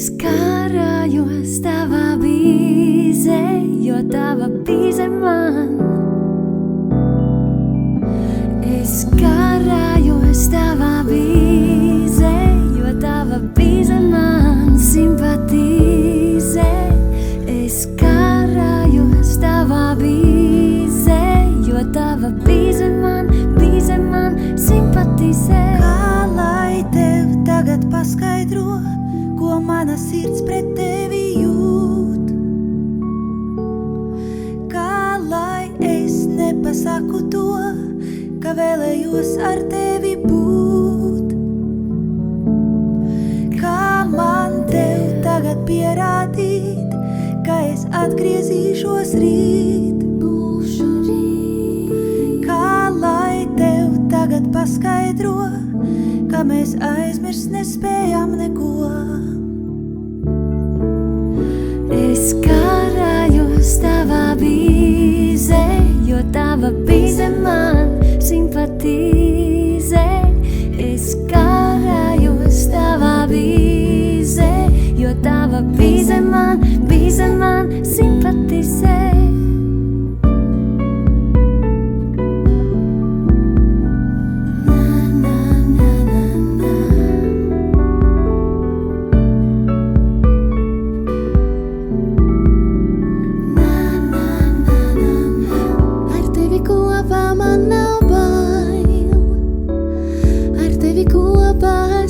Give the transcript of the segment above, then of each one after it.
Es karājos tavā bīzē, jo tava bīze man. Es karājos tavā bīzē, jo tava bīze man simpatizē. Es karājos tavā bīzē, jo tava bīze man simpatizē. Kā lai tev tagad paskaidro, ko mana sirds pret tevi jūt? Kā lai es nepasaku to, ka vēlējos ar tevi būt? Kā man tev tagad pierādīt, ka es atgriezīšos rīt? Būšu rīt. Kā lai tev tagad paskaidro, ka mēs aizmirst nespējam neko? Es karājos tavā bīzē, jo tava bīze man simpatizē. Es karājos tavā bīzē, jo tava bīze man simpatizē.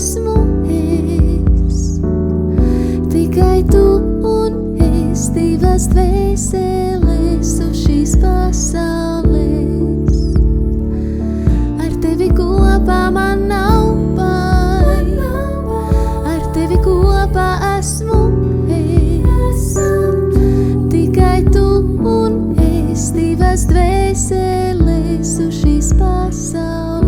Esmu es, tikai tu un es, divas dvēseles uz šīs pasaules. Ar tevi kopā man nav bail, ar tevi kopā esmu es, tikai tu un es, divas dvēseles uz šīs pasaules.